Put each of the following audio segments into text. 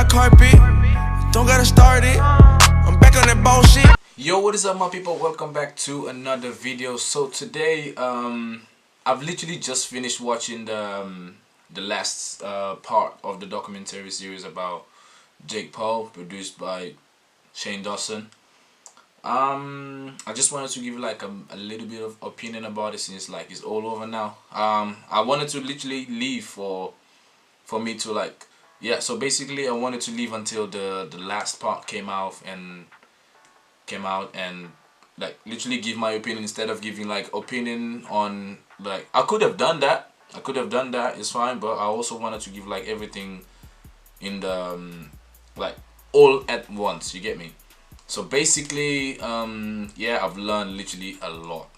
red carpet. Don't gotta start it. I'm back on that bullshit. Yo, what is up, my people? Welcome back to another video. So today, I've literally just finished watching the last part of the documentary series about Jake Paul, produced by Dawson. I just wanted to give you like a little bit of opinion about it, since like it's all over now. I wanted to literally leave for me to like, yeah, so basically I wanted to leave until the last part came out and like literally give my opinion, instead of giving like opinion on, like, I could have done that, it's fine, but I also wanted to give like everything in the like all at once, you get me? So basically, yeah, I've learned literally a lot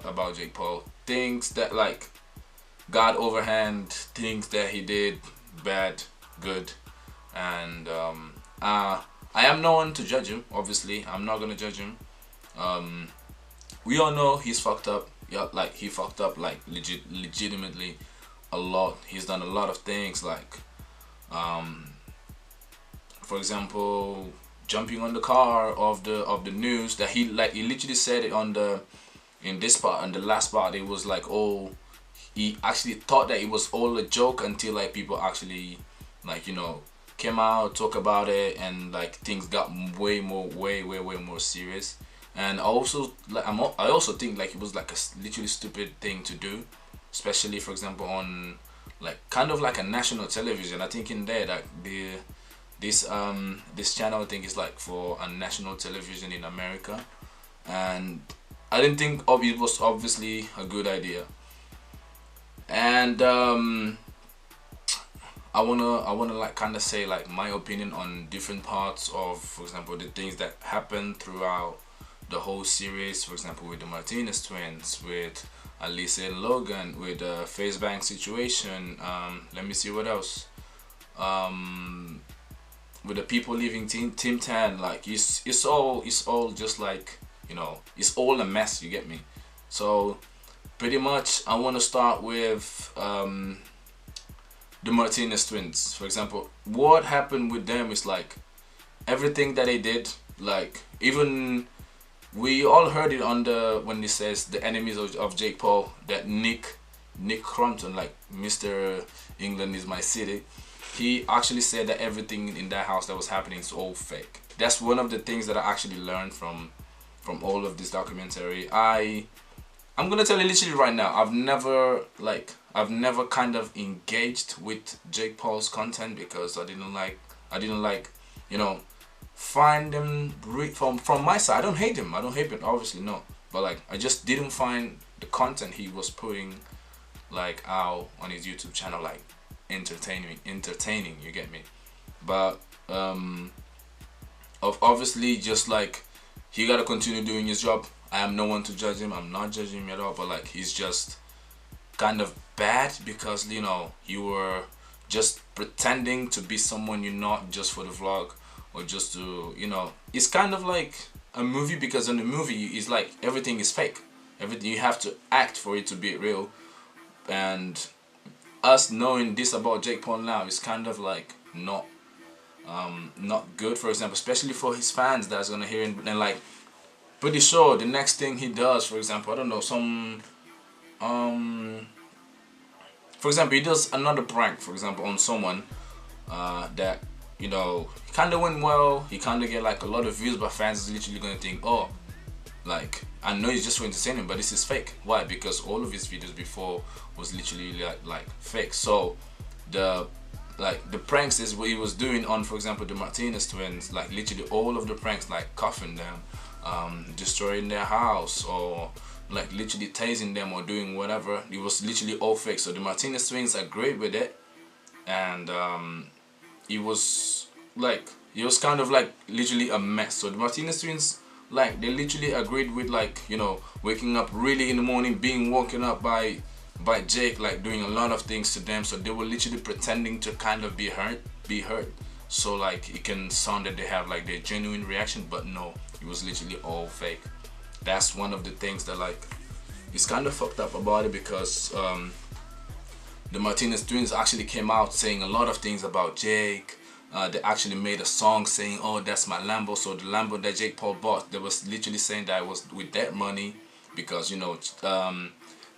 about Jake Paul. Things that like got overhand, things that he did bad, good, and I am no one to judge him. Obviously, I'm not gonna judge him. We all know he's fucked up. Yeah, like he fucked up like legitimately a lot. He's done a lot of things, like for example, jumping on the car of the news, that he literally said it on the last part. It was like, oh, he actually thought that it was all a joke until like people actually, like, you know, came out, talk about it, and like things got way more serious. And also like I also think like it was like a literally stupid thing to do, especially for example on like kind of like a national television. I think in there that this channel, I think, is like for a national television in America, and I didn't think it was obviously a good idea. And I wanna like kind of say like my opinion on different parts of, for example, the things that happened throughout the whole series. For example, with the Martinez twins, with Alissa and Logan, with the face bank situation. Let me see what else. With the people leaving Team 10, like it's all just like, you know, it's all a mess, you get me? So pretty much I want to start with the Martinez twins. For example, what happened with them is like everything that they did, like even we all heard it on when he says the enemies of Jake Paul, that Nick Crompton, like Mr. England is my city, he actually said that everything in that house that was happening is all fake. That's one of the things that I actually learned from all of this documentary. I'm gonna tell you literally right now, I've never kind of engaged with Jake Paul's content, because I didn't like, you know, find him from my side. I don't hate him, obviously, no, but like I just didn't find the content he was putting like out on his YouTube channel like entertaining, you get me? But obviously, just like, he gotta continue doing his job. I am no one to judge him, I'm not judging him at all, but like he's just kind of bad, because, you know, you were just pretending to be someone you're not, just for the vlog, or just to, you know, it's kind of like a movie, because in the movie it's like everything is fake, everything you have to act for it to be real. And us knowing this about Jake Paul now is kind of like not good, for example, especially for his fans that's gonna hear him. And like pretty sure the next thing he does, for example, I don't know, some for example, he does another prank, for example, on someone that, you know, kind of went well, he kind of get like a lot of views, but fans is literally gonna think, oh, like, I know he's just for entertainment, but this is fake. Why? Because all of his videos before was literally like fake. So the pranks is what he was doing on, for example, the Martinez twins, like literally all of the pranks, like cuffing them, destroying their house, or like literally tasing them, or doing whatever, it was literally all fake. So the Martinez twins agreed with it, and it was kind of like literally a mess. So the Martinez twins, like, they literally agreed with, like, you know, waking up really in the morning, being woken up by Jake, like doing a lot of things to them. So they were literally pretending to kind of be hurt, so like it can sound that they have like their genuine reaction, but no, it was literally all fake. That's one of the things that like is kind of fucked up about it, because the Martinez twins actually came out saying a lot of things about Jake, they actually made a song saying, oh, that's my Lambo. So the Lambo that Jake Paul bought, they was literally saying that it was with that money, because you know,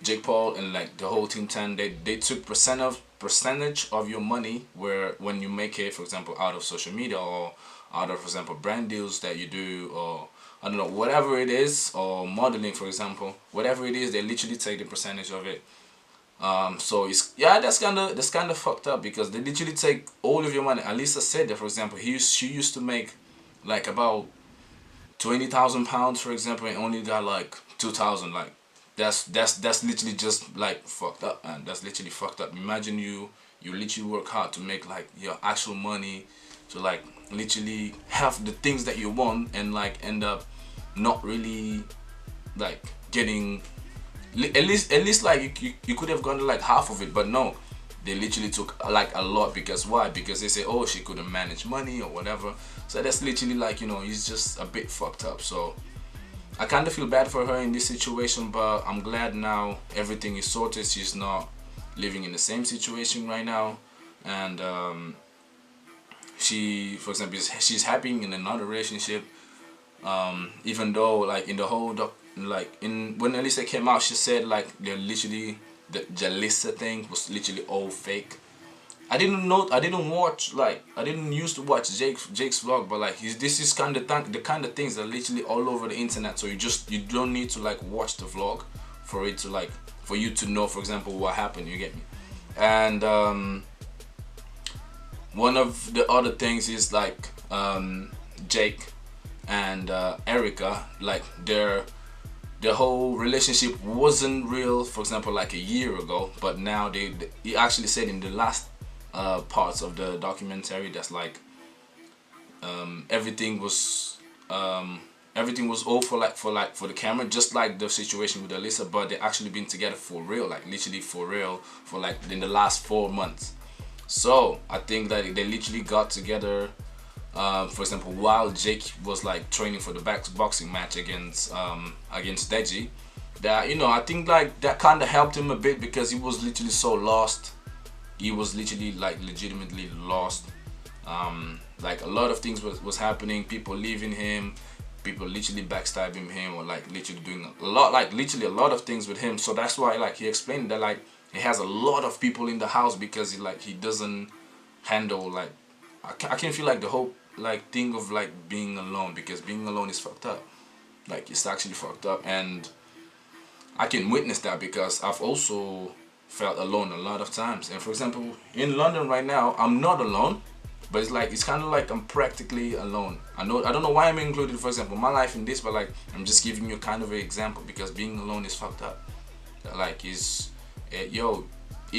Jake Paul and like the whole Team 10, they took percentage of your money, where when you make it, for example, out of social media, or out of, for example, brand deals that you do, or I don't know, whatever it is, or modeling, for example, whatever it is, they literally take the percentage of it. So it's, yeah, that's kind of fucked up, because they literally take all of your money. Alissa said that, for example, she used to make like about £20,000, for example, and only got like 2,000. Like that's literally just like fucked up, and that's literally fucked up. Imagine you literally work hard to make like your actual money, to like literally have the things that you want, and like end up not really like getting, at least like you could have gotten like half of it, but no, they literally took like a lot. Because why? Because they say, oh, she couldn't manage money or whatever. So that's literally like, you know, it's just a bit fucked up. So I kind of feel bad for her in this situation, but I'm glad now everything is sorted. She's not living in the same situation right now, and she, for example, she's happy in another relationship. Even though like in the whole when Alissa came out, she said like they're literally, the Jalissa thing was literally all fake. I didn't watch, like I didn't used to watch Jake's vlog, but like this is kind of the kind of things that are literally all over the internet. So you don't need to like watch the vlog for it to like, for you to know, for example, what happened. You get me? And one of the other things is like Jake and Erica, like their whole relationship wasn't real, for example, like a year ago, but now he actually said in the last parts of the documentary that's like everything was all for the camera, just like the situation with Alissa, but they actually been together for real, like literally for real, for like in the last 4 months. So I think that they literally got together, for example, while Jake was like training for the boxing match against Deji. That, you know, I think like that kind of helped him a bit, because he was literally so lost. He was literally like legitimately lost. Like a lot of things was happening, people leaving him, people literally backstabbing him, or like literally doing a lot of things with him. So that's why like he explained that like he has a lot of people in the house, because he doesn't handle like, I can feel like the whole like thing of like being alone, because being alone is fucked up. Like it's actually fucked up, and I can witness that, because I've also felt alone a lot of times. And for example, in London right now, I'm not alone, but it's kind of like I'm practically alone. I don't know why I'm included, for example, my life in this, but like I'm just giving you kind of an example, because being alone is fucked up. Like it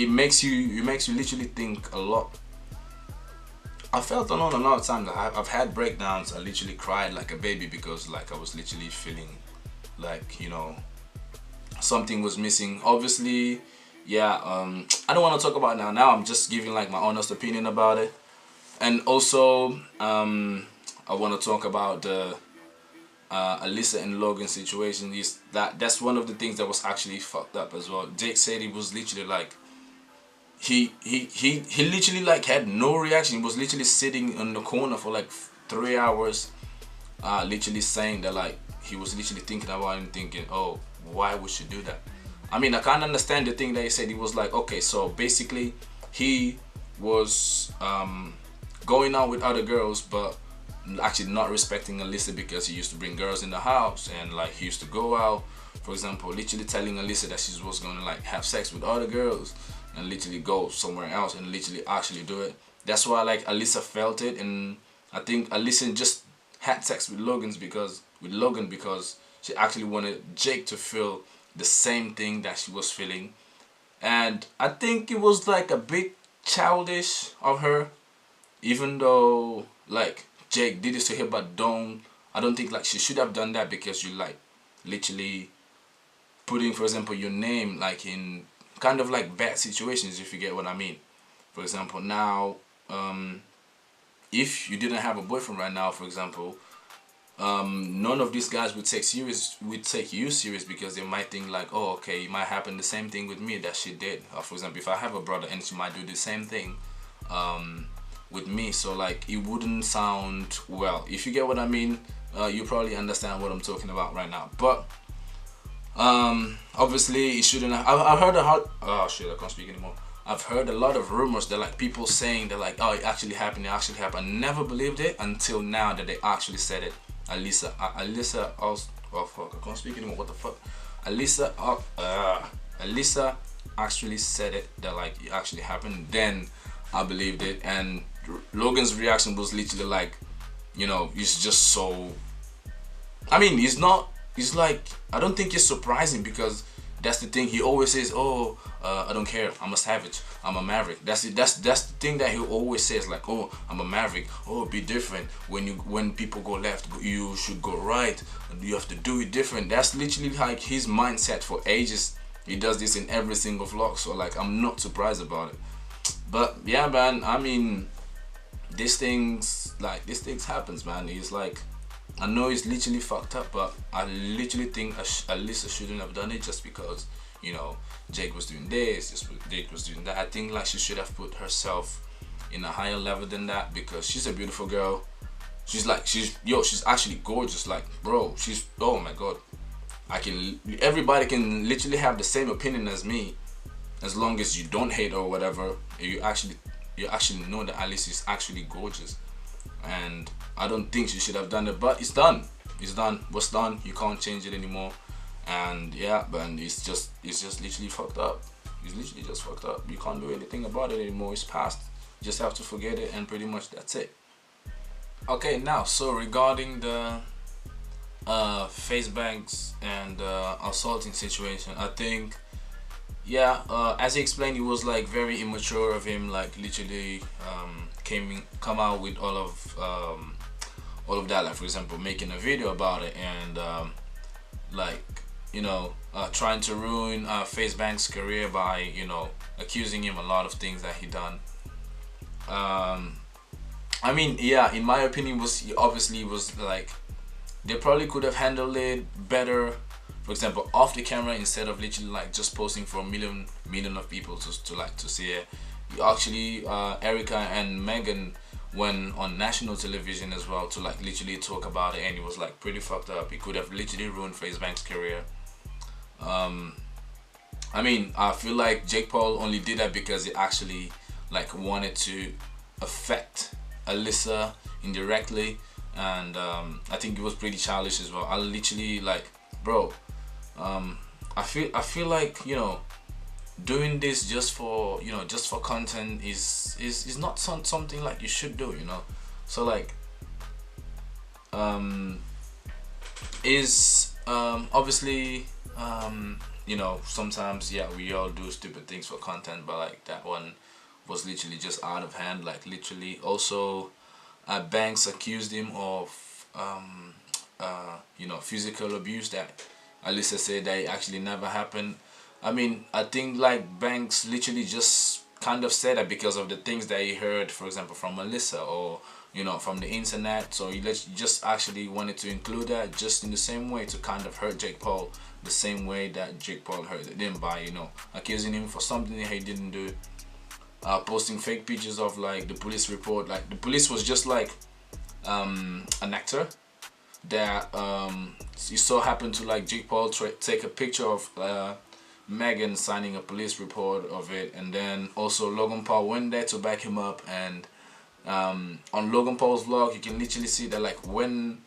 makes you literally think a lot. I felt alone a lot of times. I've had breakdowns. I literally cried like a baby, because like I was literally feeling like, you know, something was missing. Obviously, yeah, I don't want to talk about it now. I'm just giving like my honest opinion about it. And also I want to talk about the Alissa and Logan situation. That's one of the things that was actually fucked up as well. Jake said he was literally like, he literally like had no reaction. He was literally sitting in the corner for like 3 hours, literally saying that like he was literally thinking about it and thinking, oh, why would she do that? I mean, I can't understand the thing that he said. He was like, okay, so basically he was going out with other girls, but actually not respecting Alissa, because he used to bring girls in the house, and like he used to go out, for example, literally telling Alissa that she was going to like have sex with other girls, and literally go somewhere else and literally actually do it. That's why like Alissa felt it, and I think Alissa just had sex with Logan because she actually wanted Jake to feel the same thing that she was feeling. And I think it was like a bit childish of her, even though like Jake did this to her, but I don't think like she should have done that, because you like literally putting, for example, your name like in kind of like bad situations, if you get what I mean. For example, now if you didn't have a boyfriend right now, for example, none of these guys would take you serious, because they might think like, oh, okay, it might happen the same thing with me that she did. For example, if I have a brother and she might do the same thing, with me, so like it wouldn't sound well. If you get what I mean, you probably understand what I'm talking about right now. But obviously it shouldn't have, I've heard oh shit, I can't speak anymore. I've heard a lot of rumors that like people saying that like, oh, it actually happened, it actually happened. I never believed it until now that they actually said it. Alissa also, oh fuck, I can't speak anymore, what the fuck. Alissa actually said it, that like it actually happened. Then I believed it, and Logan's reaction was literally like, you know, he's just so, I mean, he's like, I don't think it's surprising, because that's the thing. He always says, oh, I don't care, I'm a savage, I'm a maverick. That's it. That's the thing that he always says, like, oh, I'm a maverick, oh, be different. When people go left, you should go right, you have to do it different. That's literally like his mindset for ages. He does this in every single vlog, so like I'm not surprised about it. But yeah, man, I mean, these things happens, man. It's like, I know it's literally fucked up, but I literally think Alissa shouldn't have done it, just because, you know, Jake was doing this, Jake was doing that. I think like she should have put herself in a higher level than that, because she's a beautiful girl. She's actually gorgeous. Like, bro, oh my god. Everybody can literally have the same opinion as me, as long as you don't hate or whatever. You actually know that Alissa is actually gorgeous, and I don't think she should have done it, but it's done. It's done. What's done, you can't change it anymore. And yeah, but it's just literally fucked up. It's literally just fucked up. You can't do anything about it anymore. It's past. You just have to forget it, and pretty much that's it. Okay, now, so regarding the face banks and assaulting situation, I think, yeah, as he explained, it was like very immature of him, like literally come out with all of that, like for example making a video about it, and like, you know, trying to ruin Facebank's career by, you know, accusing him a lot of things that he done. I mean, yeah, in my opinion, obviously was like, they probably could have handled it better, for example off the camera, instead of literally like just posting for a million of people to see it. You actually Erica and Megan went on national television as well to like literally talk about it, and it was like pretty fucked up. It could have literally ruined Facebank's career. I mean, I feel like Jake Paul only did that because he actually like wanted to affect Alissa indirectly, and I think it was pretty childish as well. I literally like, bro, I feel like, you know, doing this just for, you know, just for content is not something like you should do, you know. So like obviously you know, sometimes, yeah, we all do stupid things for content, but like that one was literally just out of hand, like literally. Also Banks accused him of you know, physical abuse that Alissa said that it actually never happened. I mean, I think like Banks literally just kind of said that because of the things that he heard, for example, from Alissa, or, you know, from the internet. So he just actually wanted to include that, just in the same way to kind of hurt Jake Paul, the same way that Jake Paul hurt him by, you know, accusing him for something that he didn't do. Posting fake pictures of like the police report. Like the police was just like an actor that it so happened to like Jake Paul take a picture of Megan signing a police report of it, and then also Logan Paul went there to back him up. And on Logan Paul's vlog, you can literally see that like when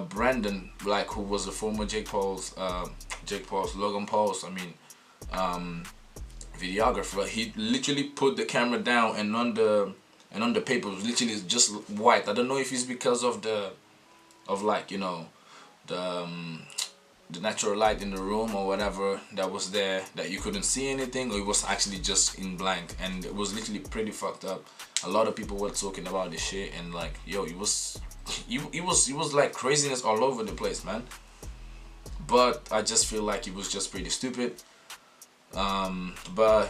Brandon, like who was the former Jake Paul's Logan Paul's, I mean, videographer, he literally put the camera down, and on the paper was literally just white. I don't know if it's because of like, you know, the natural light in the room or whatever that was there, that you couldn't see anything, or it was actually just in blank, and it was literally pretty fucked up. A lot of people were talking about this shit, and like, yo, it was like craziness all over the place, man. But I just feel like it was just pretty stupid. But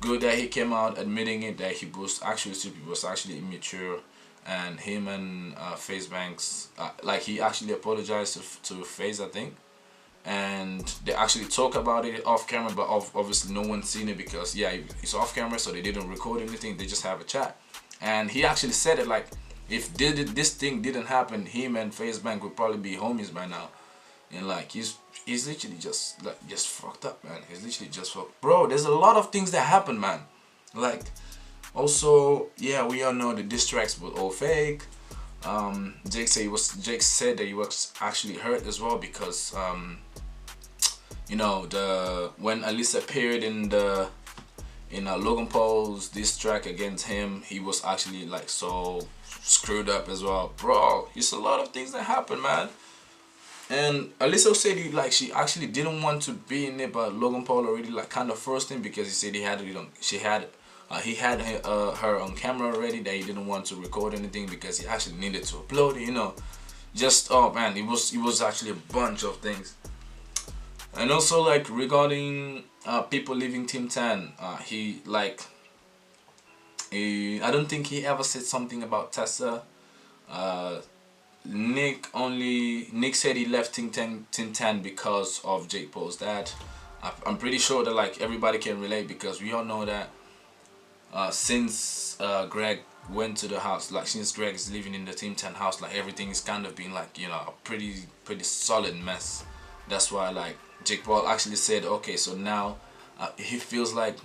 good that he came out admitting it, that he was actually stupid, was actually immature. And him and Facebanks, like he actually apologized to Face, I think, and they actually talk about it off camera, but obviously no one's seen it because, yeah, it's off camera, so they didn't record anything. They just have a chat, and he actually said it like, if this thing didn't happen, him and FaZe Bank would probably be homies by now. And like he's literally just fucked up, man. He's literally just fucked. Bro, there's a lot of things that happen, man. Like, also, yeah, we all know the diss tracks were all fake. Jake said that he was actually hurt as well because you know, when Alissa appeared in Logan Paul's diss track against him, he was actually like so screwed up as well. Bro, it's a lot of things that happen, man. And Alissa said she actually didn't want to be in it, but Logan Paul already like kind of forced him because he said he had her on camera already, that he didn't want to record anything because he actually needed to upload it, you know. Just, oh man, it was actually a bunch of things. And also like regarding people leaving Team 10, I don't think he ever said something about Tessa. Nick said he left Team 10 because of Jake Paul's dad. I'm pretty sure that like everybody can relate, because we all know that since Greg went to the house, like since Greg is living in the Team 10 house, like everything is kind of been like, you know, a pretty solid mess. That's why like Jake Paul actually said, okay, so now he feels like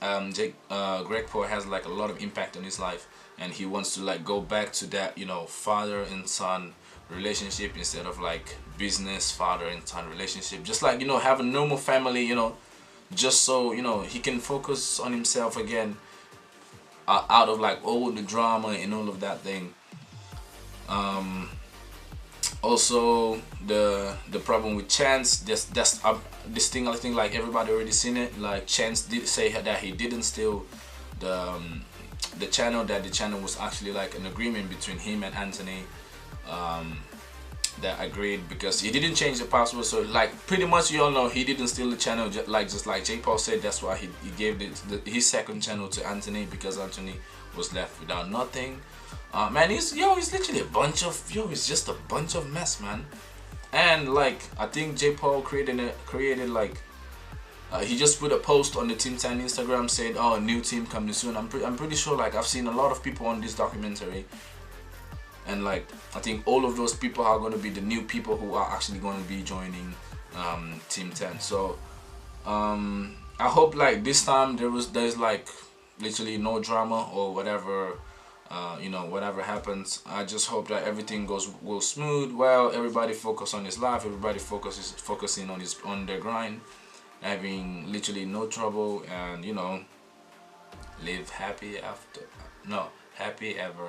Greg Paul has like a lot of impact on his life, and he wants to like go back to that, you know, father and son relationship instead of like business father and son relationship. Just like, you know, have a normal family, you know, just so, you know, he can focus on himself again, out of like all the drama and all of that thing. Also the problem with Chance, this thing, I think like everybody already seen it. Like Chance did say that he didn't steal the channel, that the channel was actually like an agreement between him and Anthony, that agreed, because he didn't change the password. So like pretty much you all know he didn't steal the channel, just like Jake Paul said. That's why he gave his second channel to Anthony, because Anthony was left without nothing. Man, he's literally it's just a bunch of mess, man. And like I think Jake Paul created like he just put a post on the Team 10 Instagram saying, oh, new team coming soon. I'm pretty sure like I've seen a lot of people on this documentary, and like I think all of those people are going to be the new people who are actually going to be joining Team 10. So I hope like this time there's like literally no drama or whatever. You know, whatever happens, I just hope that everything goes smooth. Well, everybody focus on his life. Everybody focusing on their grind, having literally no trouble, and you know, live happy ever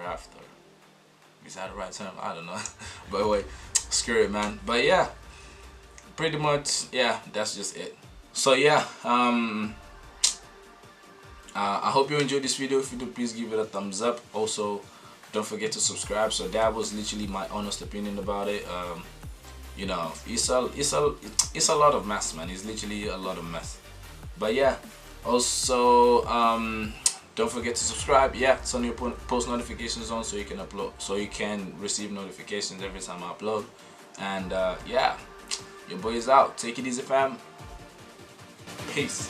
after. Is that the right term? I don't know. But wait, screw it, man. But yeah, pretty much, yeah, that's just it. So yeah, I hope you enjoyed this video. If you do, please give it a thumbs up. Also, don't forget to subscribe. So that was literally my honest opinion about it. You know, it's a lot of mess, man. It's literally a lot of mess. But yeah, also don't forget to subscribe. Yeah, turn your post notifications on so you can receive notifications every time I upload. And yeah, your boy is out. Take it easy, fam. Peace.